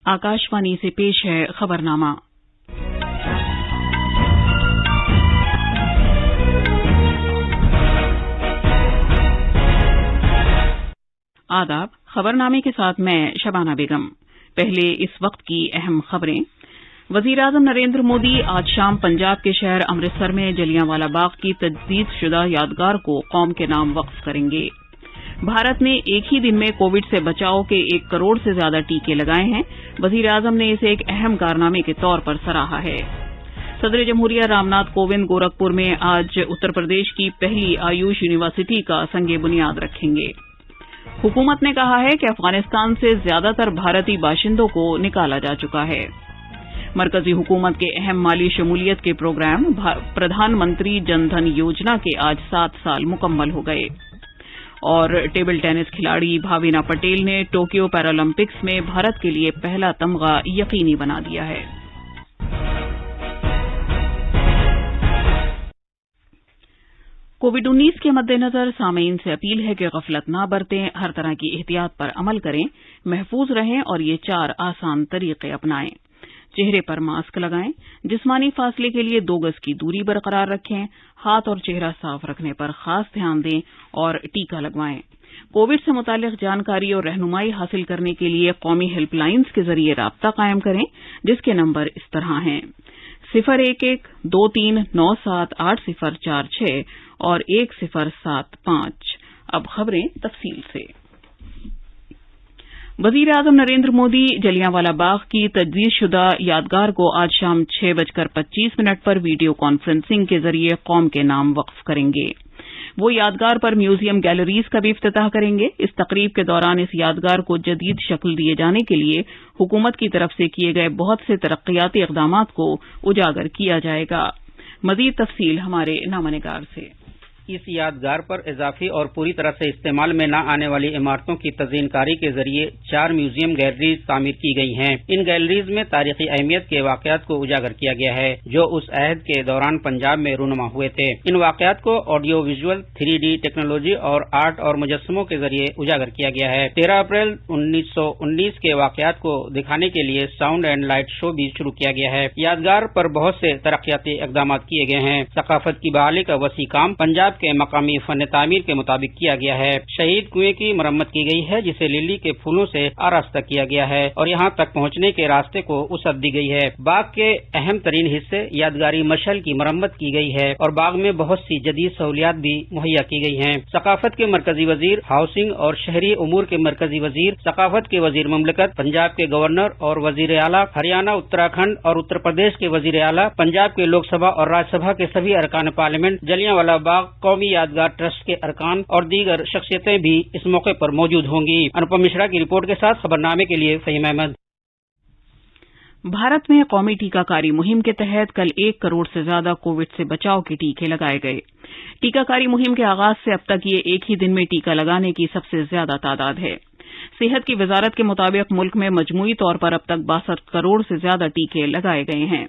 आकाशवाणी से पेश है खबरनामा। आदाब। खबरनामे के साथ मैं शबाना बेगम। पहले इस वक्त की अहम खबरें। वजीर-ए-आज़म नरेंद्र मोदी आज शाम पंजाब के शहर अमृतसर में जलियांवाला बाग की तजदीदशुदा यादगार को कौम के नाम वक्फ करेंगे। भारत ने एक ही दिन में कोविड से बचाव के 1 करोड़ से ज्यादा टीके लगाए हैं। वजीर-ए-आज़म ने इसे एक अहम कारनामे के तौर पर सराहा है। सदर जमहूरिया रामनाथ कोविंद गोरखपुर में आज उत्तर प्रदेश की पहली आयुष यूनिवर्सिटी का संगे बुनियाद रखेंगे। हुकूमत ने कहा है कि अफगानिस्तान से ज्यादातर भारतीय बाशिंदों को निकाला जा चुका है। मरकजी हुकूमत के अहम माली शमूलियत के प्रोग्राम प्रधानमंत्री जन धन योजना के आज 7 साल मुकम्मल हो गए। और टेबल टेनिस खिलाड़ी भाविना पटेल ने टोक्यो पैरालंपिक्स में भारत के लिए पहला तमगा यकीनी बना दिया है। कोविड-19 के मद्देनजर सामीन से अपील है कि गफलत न बरतें, हर तरह की एहतियात पर अमल करें, महफूज रहें और ये 4 आसान तरीके अपनाएं। चेहरे पर मास्क लगाएं, जिस्मानी फासले के लिए 2 गज की दूरी बरकरार रखें, हाथ और चेहरा साफ रखने पर खास ध्यान दें और टीका लगवाएं। कोविड से मुतालिक जानकारी और रहनुमाई हासिल करने के लिए कौमी हेल्पलाइंस के जरिए राब्ता कायम करें, जिसके नंबर इस तरह हैं 011-2397-8046 और 1075। अब खबरें तफसील से। वजीर-ए-आज़म नरेंद्र मोदी जलियांवाला बाग की तजदीदशुदा यादगार को आज शाम 6:25 पर वीडियो कॉन्फ्रेंसिंग के जरिए कौम के नाम वक्फ करेंगे। वो यादगार पर म्यूजियम गैलरीज का भी इफ्तिताह करेंगे। इस तकरीब के दौरान इस यादगार को जदीद शक्ल दिए जाने के लिए हुकूमत की तरफ से किए गए बहुत से तरक्कियाती इक़दामात को उजागर किया जाएगा। मज़ीद तफसील हमारे नामनिगार से। इस यादगार पर इजाफी और पूरी तरह से इस्तेमाल में न आने वाली इमारतों की तज़यीनकारी के जरिए 4 म्यूजियम गैलरीज तामीर की गई हैं। इन गैलरीज में तारीखी अहमियत के वाक़यात को उजागर किया गया है जो उस अहद के दौरान पंजाब में रूनुमा हुए थे। इन वाक़यात को ऑडियो विजुअल, 3D टेक्नोलॉजी और आर्ट और मुजस्समों के जरिए उजागर किया गया है। 13 अप्रैल 1919 के वाक़यात को दिखाने के लिए साउंड एंड लाइट शो भी शुरू किया गया है। यादगार पर बहुत से तरक्याती इक़दामात किए गए हैं। सकाफत की बहाली का वसी काम पंजाब के मकामी फन तामीर के मुताबिक किया गया है। शहीद कुएं की मरम्मत की गई है जिसे लिली के फूलों से आरास्ता किया गया है और यहां तक पहुंचने के रास्ते को वसअत दी गई है। बाग के अहम तरीन हिस्से यादगारी मशल की मरम्मत की गई है और बाग में बहुत सी जदीद सहूलियात भी मुहैया की गई हैं। सकाफत के मरकजी वजीर, हाउसिंग और शहरी उमूर के मरकजी वजीर, सकाफत के वजीर मुमलिकत, पंजाब के गवर्नर और वजीर आला, हरियाणा, उत्तराखंड और उत्तर प्रदेश के वजीर आला, पंजाब के लोकसभा और राज्यसभा के सभी अरकान पार्लियामेंट, जलियांवाला बाग कौमी यादगार ट्रस्ट के अरकान और दीगर शख्सियतें भी इस मौके पर मौजूद होंगी। अनुपम मिश्रा की रिपोर्ट के साथ खबरनामे के लिए फहीम अहमद। भारत में कौमी टीकाकारी मुहिम के तहत कल 1 करोड़ से ज्यादा कोविड से बचाव के टीके लगाए गए। टीकाकारी मुहिम के आगाज से अब तक ये एक ही दिन में टीका लगाने की सबसे ज्यादा तादाद है। सेहत की वजारत के मुताबिक मुल्क में मजमूई तौर पर अब तक 62 करोड़ से ज्यादा टीके लगाए गए हैं।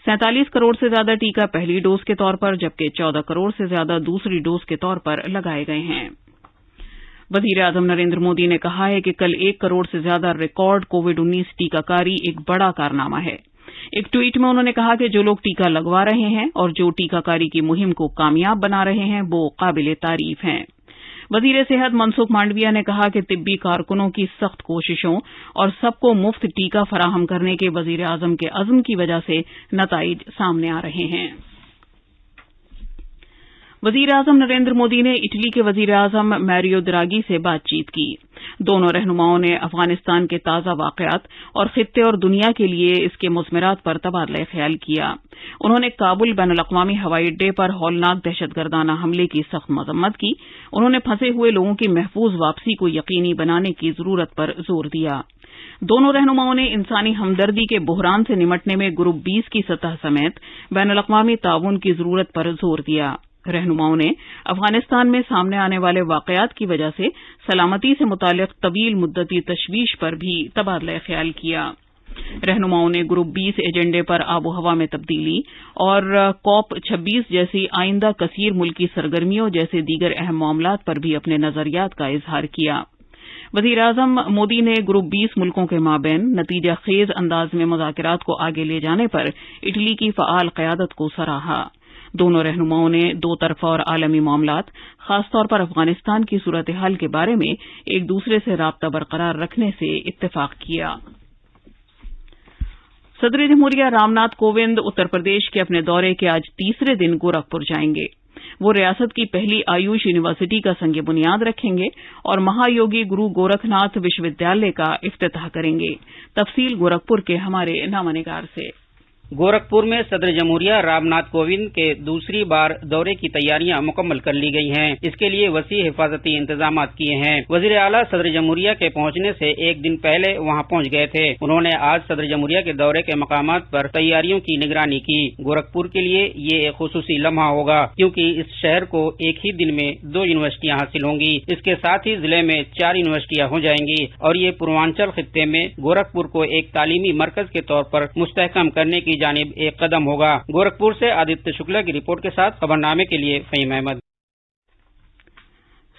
47 करोड़ से ज्यादा टीका पहली डोज के तौर पर जबकि 14 करोड़ से ज्यादा दूसरी डोज के तौर पर लगाए गए हैं। वजीर-ए-आज़म नरेंद्र मोदी ने कहा है कि कल 1 करोड़ से ज्यादा रिकॉर्ड कोविड-19 टीकाकारी एक बड़ा कारनामा है। एक ट्वीट में उन्होंने कहा कि जो लोग टीका लगवा रहे हैं और जो टीकाकारी की मुहिम को कामयाब बना रहे हैं वो काबिल तारीफ हैं। वजीर सेहत मनसुख मांडविया ने कहा कि तिब्बी कारकुनों की सख्त कोशिशों और सबको मुफ्त टीका फराहम करने के वजीर-ए-आज़म के अज़्म की वजह से नताइज सामने आ रहे हैं। वजीर-ए-आज़म नरेंद्र मोदी ने इटली के वजीर-ए-आज़म मैरियो द्रागी से बातचीत की। दोनों रहनुमाओं ने अफगानिस्तान के ताज़ा वाक़यात और खित्ते और दुनिया के लिए इसके मुज़मिरात पर तबादला ख्याल किया। उन्होंने काबुल बैनुल-अक़वामी हवाई अड्डे पर हौलनाक दहशतगर्दाना हमले की सख्त मज़म्मत की। उन्होंने फंसे हुए लोगों की महफूज वापसी को यकीनी बनाने की जरूरत पर जोर दिया। दोनों रहनुमाओं ने इंसानी हमदर्दी के बुहरान से निमटने में ग्रुप 20 की सतह समेत बैनुल-अक़वामी ताउन की जरूरत पर जोर दिया। रहनुमाओं ने अफगानिस्तान में सामने आने वाले वाक़यात की वजह से सलामती से मुतालिक तवील मुद्दती तशवीश पर भी तबादला ख्याल किया। रहनुमाओं ने ग्रुप 20 एजेंडे पर आबो हवा में तब्दीली और COP26 जैसी आइंदा कसीर मुल्की सरगर्मियों जैसे दीगर अहम मामलात पर भी अपने नजरियात का इजहार किया। وزیر اعظم مودی نے گروپ 20 ملکوں کے مابین نتیجہ خیز انداز میں مذاکرات کو آگے لے جانے پر اٹلی کی فعال قیادت کو سراہا۔ دونوں رہنماؤں نے دو طرفہ اور عالمی معاملات، خاص طور پر افغانستان کی صورتحال کے بارے میں ایک دوسرے سے رابطہ برقرار رکھنے سے اتفاق کیا۔ صدر جمہوریہ رام ناتھ کووند اتر پردیش کے اپنے دورے کے آج تیسرے دن گورکھپور جائیں گے۔ وہ ریاست کی پہلی آیوش یونیورسٹی کا سنگ بنیاد رکھیں گے اور مہایوگی گرو گورکھ ناتھ وشو ودیالیہ کا افتتاح کریں گے۔ تفصیل گورکھپور کے ہمارے نامہ نگار سے۔ گورکھپور میں صدر جمہوریہ رام ناتھ کووند کے دوسری بار دورے کی تیاریاں مکمل کر لی گئی ہیں۔ اس کے لیے وسیع حفاظتی انتظامات کیے ہیں۔ وزیر اعلیٰ صدر جمہوریہ کے پہنچنے سے ایک دن پہلے وہاں پہنچ گئے تھے۔ انہوں نے آج صدر جمہوریہ کے دورے کے مقامات پر تیاریوں کی نگرانی کی۔ گورکھپور کے لیے یہ ایک خصوصی لمحہ ہوگا کیونکہ اس شہر کو ایک ہی دن میں 2 یونیورسٹیاں حاصل ہوں گی۔ اس کے ساتھ ہی ضلع میں 4 یونیورسٹیاں ہو جائیں گی اور یہ پوروانچل خطے میں گورکھپور کو ایک تعلیمی مرکز کے طور پر مستحکم کرنے کی جانب ایک قدم ہوگا۔ گورکھپور سے آدتیہ شکلا کی رپورٹ کے ساتھ خبرنامے کے لیے فہیم احمد۔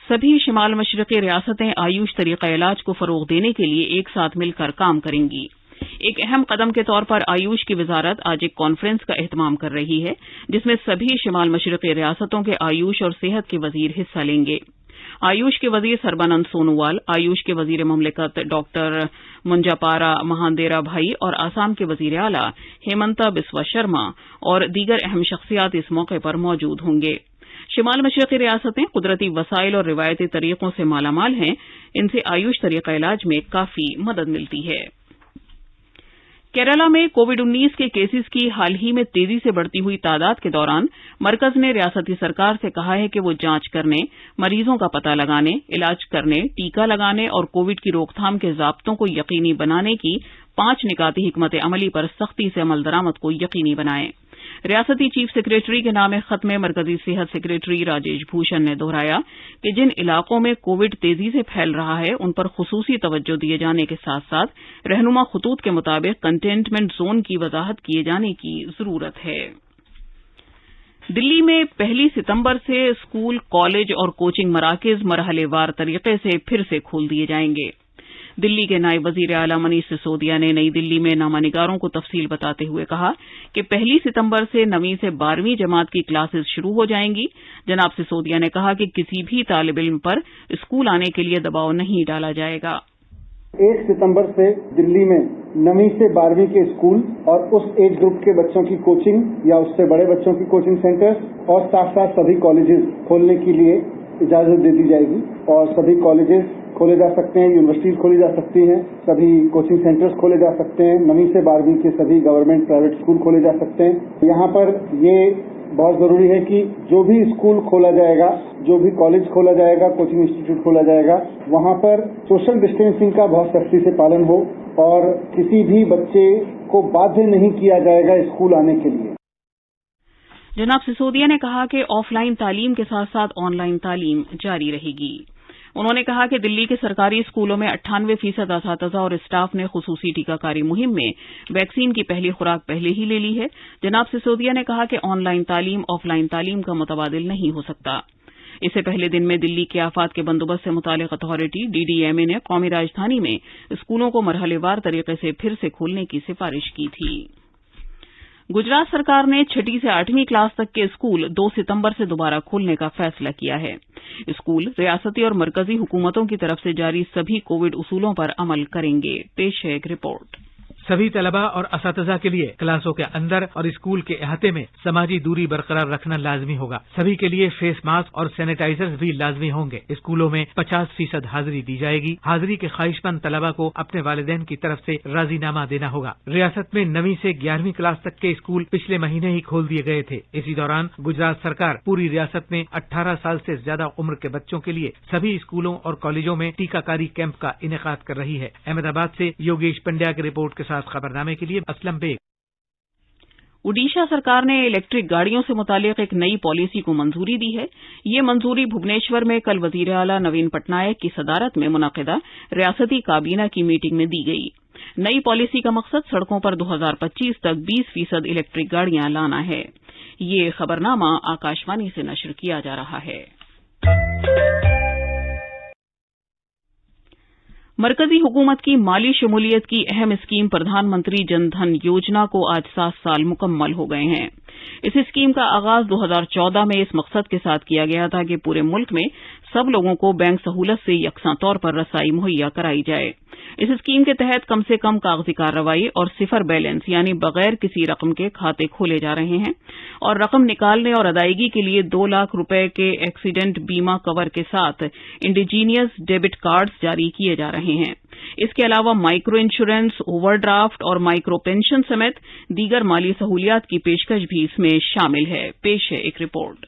سبھی شمال مشرقی ریاستیں آیوش طریقہ علاج کو فروغ دینے کے لیے ایک ساتھ مل کر کام کریں گی۔ ایک اہم قدم کے طور پر آیوش کی وزارت آج ایک کانفرنس کا اہتمام کر رہی ہے جس میں سبھی شمال مشرقی ریاستوں کے آیوش اور صحت کے وزیر حصہ لیں گے۔ آیوش کے وزیر سربانند سونووال، آیوش کے وزیر مملکت ڈاکٹر منجاپارا مہاندیرا بھائی اور آسام کے وزیر اعلیٰ ہیمنتا بسوا شرما اور دیگر اہم شخصیات اس موقع پر موجود ہوں گے۔ شمال مشرقی ریاستیں قدرتی وسائل اور روایتی طریقوں سے مالا مال ہیں، ان سے آیوش طریقہ علاج میں کافی مدد ملتی ہے۔ کیرالہ میں کووڈ-19 کے کیسز کی حال ہی میں تیزی سے بڑھتی ہوئی تعداد کے دوران مرکز نے ریاستی سرکار سے کہا ہے کہ وہ جانچ کرنے، مریضوں کا پتہ لگانے، علاج کرنے، ٹیکہ لگانے اور کووڈ کی روک تھام کے ضابطوں کو یقینی بنانے کی 5 نکاتی حکمت عملی پر سختی سے عمل درآمد کو یقینی بنائیں۔ ریاستی چیف سیکریٹری کے نام خط میں مرکزی صحت سیکریٹری راجیش بھوشن نے دہرایا کہ جن علاقوں میں کووڈ تیزی سے پھیل رہا ہے ان پر خصوصی توجہ دیے جانے کے ساتھ ساتھ رہنما خطوط کے مطابق کنٹینمنٹ زون کی وضاحت کیے جانے کی ضرورت ہے۔ دلی میں 1 ستمبر سے اسکول، کالج اور کوچنگ مراکز مرحلے وار طریقے سے پھر سے کھول دیے جائیں گے۔ دلی کے نائب وزیر اعلیٰ منیش سسودیا نے نئی دلی میں نامہ نگاروں کو تفصیل بتاتے ہوئے کہا کہ 1 ستمبر سے 9ویں سے 12ویں جماعت کی کلاسز شروع ہو جائیں گی۔ جناب سسودیا نے کہا کہ کسی بھی طالب علم پر اسکول آنے کے لیے دباؤ نہیں ڈالا جائے گا۔ 1 ستمبر سے دلی میں 9ویں سے 12ویں کے اسکول اور اس ایج گروپ کے بچوں کی کوچنگ یا اس سے بڑے بچوں کی کوچنگ سینٹرز اور ساتھ ساتھ سبھی کالجز کھولنے کے لیے اجازت دے دی جائے گی اور سبھی کالجز کھولے جا سکتے ہیں، یونیورسٹیز کھولی جا سکتی ہیں، سبھی کوچنگ سینٹرز کھولے جا سکتے ہیں، 9ویں سے 12ویں کے سبھی گورنمنٹ پرائیویٹ اسکول کھولے جا سکتے ہیں۔ یہاں پر یہ بہت ضروری ہے کہ جو بھی اسکول کھولا جائے گا، جو بھی کالج کھولا جائے گا، کوچنگ انسٹیٹیوٹ کھولا جائے گا، وہاں پر سوشل ڈسٹینسنگ کا بہت سختی سے پالن ہو اور کسی بھی بچے کو بادھیہ نہیں کیا جائے گا اسکول آنے کے لیے۔ جناب سسودیا نے کہا کہ آف لائن تعلیم کے ساتھ ساتھ آن لائن تعلیم جاری رہے گی۔ انہوں نے کہا کہ دلی کے سرکاری اسکولوں میں 98% اساتذہ اور اسٹاف نے خصوصی ٹیکہ کاری مہم میں ویکسین کی پہلی خوراک پہلے ہی لے لی ہے۔ جناب سسودیا نے کہا کہ آن لائن تعلیم آف لائن تعلیم کا متبادل نہیں ہو سکتا۔ اس سے پہلے دن میں دلی کے آفات کے بندوبست سے متعلق اتھارٹی DDMA نے قومی راجدھانی میں اسکولوں کو مرحلے وار طریقے سے پھر سے کھولنے کی سفارش کی تھی۔ گجرات سرکار نے 6 سے 8ویں کلاس تک کے اسکول 2 ستمبر سے دوبارہ کھولنے کا فیصلہ کیا ہے۔ اسکول ریاستی اور مرکزی حکومتوں کی طرف سے جاری سبھی کووڈ اصولوں پر عمل کریں گے۔ پیش ہے ایک رپورٹ۔ سبھی طلباء اور اساتذہ کے لیے کلاسوں کے اندر اور اسکول کے احاطے میں سماجی دوری برقرار رکھنا لازمی ہوگا۔ سبھی کے لیے فیس ماسک اور سینیٹائزر بھی لازمی ہوں گے۔ اسکولوں میں 50% حاضری دی جائے گی۔ حاضری کے خواہش مند طلباء کو اپنے والدین کی طرف سے راضی نامہ دینا ہوگا۔ ریاست میں 9ویں سے 11ویں کلاس تک کے اسکول پچھلے مہینے ہی کھول دیے گئے تھے۔ اسی دوران گجرات سرکار پوری ریاست میں 18 سال سے زیادہ عمر کے بچوں کے لیے سبھی اسکولوں اور کالجوں میں ٹیکہ کاری کیمپ کا انعقاد کر رہی ہے۔ احمد آباد سے یوگیش پنڈیا کی رپورٹ کے ساتھ خبرنامے کے لیے اسلم بیگ۔ اڈیشہ سرکار نے الیکٹرک گاڑیوں سے متعلق ایک نئی پالیسی کو منظوری دی ہے۔ یہ منظوری بھبنیشور میں کل وزیر اعلیٰ نوین پٹنائک کی صدارت میں منعقدہ ریاستی کابینہ کی میٹنگ میں دی گئی۔ نئی پالیسی کا مقصد سڑکوں پر 2025 تک 20% الیکٹرک گاڑیاں لانا ہے۔ یہ خبرنامہ آکاشوانی سے نشر کیا جا رہا ہے۔ मरकजी हुकूमत की माली शमूलियत की अहम स्कीम प्रधानमंत्री जन धन योजना को आज 7 साल मुकम्मल हो गए हैं। इस स्कीम का आगाज 2014 में इस मकसद के साथ किया गया था कि पूरे मुल्क में सब लोगों को बैंक सहूलत से यकसां तौर पर रसाई मुहैया कराई जाए। इस स्कीम के तहत कम से कम कागजी कार्रवाई और सिफर बैलेंस यानी बगैर किसी रकम के खाते खोले जा रहे हैं और रकम निकालने और अदायगी के लिए 2 लाख रुपए के एक्सीडेंट बीमा कवर के साथ इंडिजीनियस डेबिट कार्ड्स जारी किए जा रहे हैं। इसके अलावा माइक्रो इंश्योरेंस, ओवरड्राफ्ट और माइक्रो पेंशन समेत दीगर माली सहूलियात की पेशकश भी इसमें शामिल है। पेश है एक रिपोर्ट।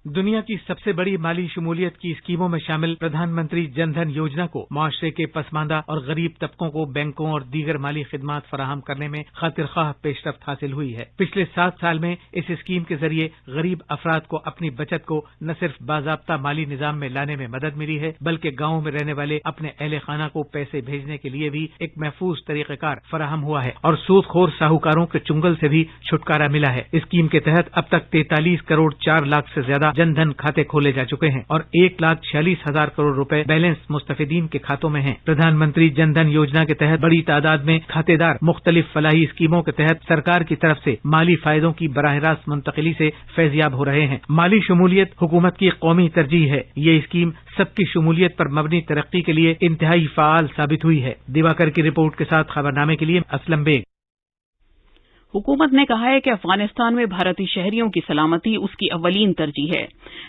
दुनिया की सबसे बड़ी माली शमूलियत की स्कीमों में शामिल प्रधानमंत्री जन धन योजना को माशरे के पसमानदा और गरीब तबकों को बैंकों और दीगर माली खिदमात फराहम करने में खातिरख्वाह पेशरफ्त हासिल हुई है। पिछले 7 साल में इस स्कीम के जरिए गरीब अफराद को अपनी बचत को न सिर्फ बाज़ाब्ता माली निजाम में लाने में मदद मिली है, बल्कि गांवों में रहने वाले अपने अहले खाना को पैसे भेजने के लिए भी एक महफूज तरीक़ेकार फराहम हुआ है और सूदखोर साहूकारों के चुंगल से भी छुटकारा मिला है। स्कीम के तहत अब तक 43 करोड़ 4 लाख से ज्यादा जन धन खाते खोले जा चुके हैं और 1,46,000 करोड़ रुपए बैलेंस मुस्तफिदीन के खातों में हैं। प्रधानमंत्री जन धन योजना के तहत बड़ी तादाद में खातेदार मुख्तलिफ फलाही स्कीमों के तहत सरकार की तरफ से माली फायदों की बराह रास्त मुंतकिली से फैजियाब हो रहे हैं। माली शमूलियत हुकूमत की कौमी तरजीह है। ये स्कीम सबकी शमूलियत पर मबनी तरक्की के लिए इंतहाई फाल साबित हुई है। दिवाकर की रिपोर्ट के साथ खबरनामे के लिए असलम बेग। हुकूमत ने कहा है कि अफगानिस्तान में भारतीय शहरियों की सलामती उसकी अव्वलीन तरजीह है।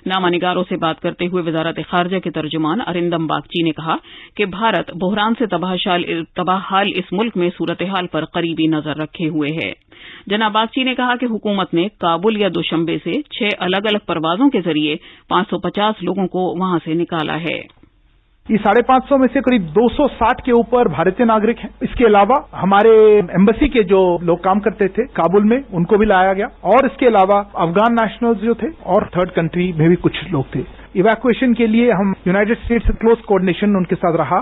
नामानिगारों से बात करते हुए वजारत खारजा के तर्जुमान अरिंदम बागची ने कहा कि भारत बहरान से तबाहाल इस मुल्क में सूरत हाल पर करीबी नजर रखे हुए है। जनाब बागची ने कहा कि हुकूमत ने काबुल या दुशंबे से 6 अलग अलग परवाजों के जरिए 550 लोगों को वहां से निकाला है। ये 550 में से करीब 260 के ऊपर भारतीय नागरिक हैं। इसके अलावा हमारे एम्बेसी के जो लोग काम करते थे काबुल में, उनको भी लाया गया और इसके अलावा अफगान नेशनल्स जो थे और थर्ड कंट्री में भी कुछ लोग थे। इवैक्यूएशन के लिए हम यूनाइटेड स्टेट्स से क्लोज कोऑर्डिनेशन उनके साथ रहा।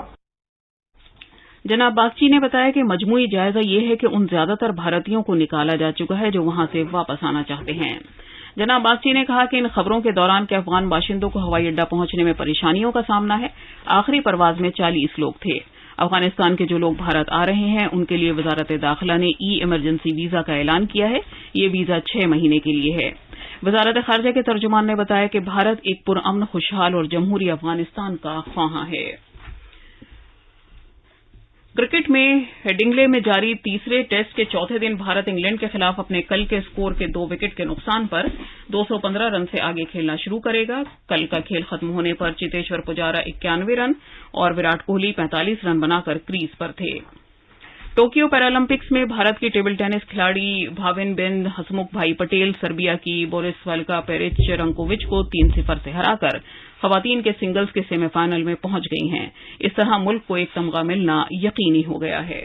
जनाब बागची ने बताया कि मजमूई जायजा ये है कि उन ज्यादातर भारतीयों को निकाला जा चुका है जो वहां से वापस आना चाहते हैं। जनाब बागची ने कहा कि इन खबरों के दौरान के अफगान बाशिंदों को हवाई अड्डा पहुंचने में परेशानियों का सामना है। आखिरी परवाज में 40 लोग थे। अफगानिस्तान के जो लोग भारत आ रहे हैं उनके लिए वजारत दाखिला ने ई इमरजेंसी वीजा का ऐलान किया है। ये वीजा 6 महीने के लिए है। वजारत खारजा के तर्जुमान ने बताया कि भारत एक पुरअमन, खुशहाल और जमहूरी अफगानिस्तान का ख्वाहां है। क्रिकेट में हेडिंग्ले में जारी तीसरे टेस्ट के चौथे दिन भारत इंग्लैंड के खिलाफ अपने कल के स्कोर के 2 विकेट के नुकसान पर 215 रन से आगे खेलना शुरू करेगा। कल का खेल खत्म होने पर चेतेश्वर पुजारा 91 रन और विराट कोहली 45 रन बनाकर क्रीज पर थे। टोक्यो पैरालंपिक्स में भारत की टेबल टेनिस खिलाड़ी भाविन हसमुख भाई पटेल सर्बिया की बोरिस्लावा पेरिच रंकोविच को 3-0 से हराकर खवातीन के सिंगल्स के सेमीफाइनल में पहुंच गई हैं। इस तरह मुल्क को एक तमगा मिलना यकीनी हो गया है।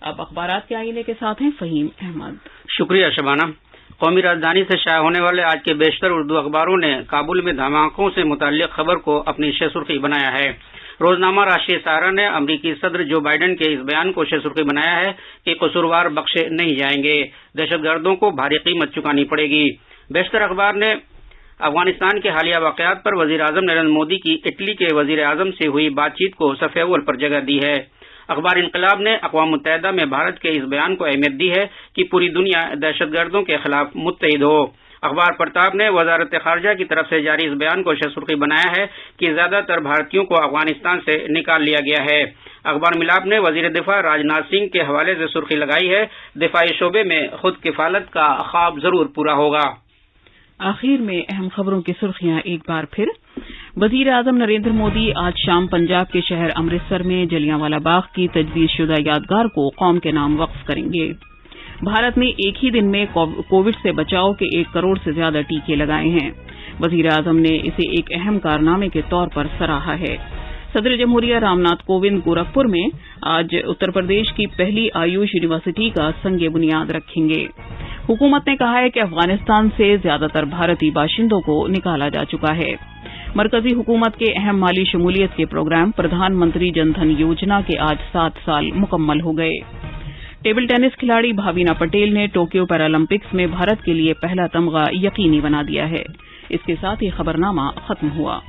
अब अखबारात के आईने के साथ हैं फहीम अहमद। शुक्रिया शबाना। कौमी राजधानी से शाया होने वाले आज के बेशतर उर्दू अखबारों ने काबुल में धमाकों से मुताल्लिक खबर को अपनी सुर्खी बनाया है। रोजनामा राष्ट्रीय सहारा ने अमरीकी सदर जो बाइडेन के इस बयान को सुर्खी बनाया है कि कसूरवार बख्शे नहीं जाएंगे, दहशतगर्दों को भारी कीमत चुकानी पड़ेगी। बेशतर अखबार ने अफगानिस्तान के हालिया वाकयात पर वजीर आजम नरेंद्र मोदी की इटली के वजीर आजम से हुई बातचीत को सफ़े अव्वल पर जगह दी है। अखबार इनकलाब ने अक़वाम मुत्तहिदा में भारत के इस बयान को अहमियत दी है कि पूरी दुनिया दहशतगर्दों के खिलाफ मुत्तहिद हो। अखबार प्रताप ने वजारत खारजा की तरफ से जारी इस बयान को सुर्खी बनाया है कि ज्यादातर भारतीयों को अफगानिस्तान से निकाल लिया गया है। अखबार मिलाप ने वजीर दिफा राजनाथ सिंह के हवाले से सुर्खी लगाई है, दिफाई शोबे में खुद किफालत का ख्वाब जरूर पूरा होगा। आखिर में अहम खबरों की सुर्खियां एक बार फिर। वजीर आजम नरेंद्र मोदी आज शाम पंजाब के शहर अमृतसर में जलियांवाला बाग की तजदीदशुदा यादगार को कौम के नाम वक्फ करेंगे। भारत ने एक ही दिन में कोविड से बचाव के 1 करोड़ से ज्यादा टीके लगाए हैं। वजीर आजम ने इसे एक अहम कारनामे के तौर पर सराहा है। सदर जमहूरिया रामनाथ कोविंद गोरखपुर में आज उत्तर प्रदेश की पहली आयुष यूनिवर्सिटी का संगे बुनियाद रखेंगे। हुकूमत ने कहा है कि अफगानिस्तान से ज्यादातर भारतीय बाशिंदों को निकाला जा चुका है। मरकजी हुकूमत के अहम माली शमूलियत के प्रोग्राम प्रधानमंत्री जन धन योजना के आज 7 साल मुकम्मल हो गए। टेबल टेनिस खिलाड़ी भाविना पटेल ने टोक्यो पैरालंपिक्स में भारत के लिए पहला तमगा यकीनी बना दिया है। इसके साथ ही खबरनामा खत्म हुआ।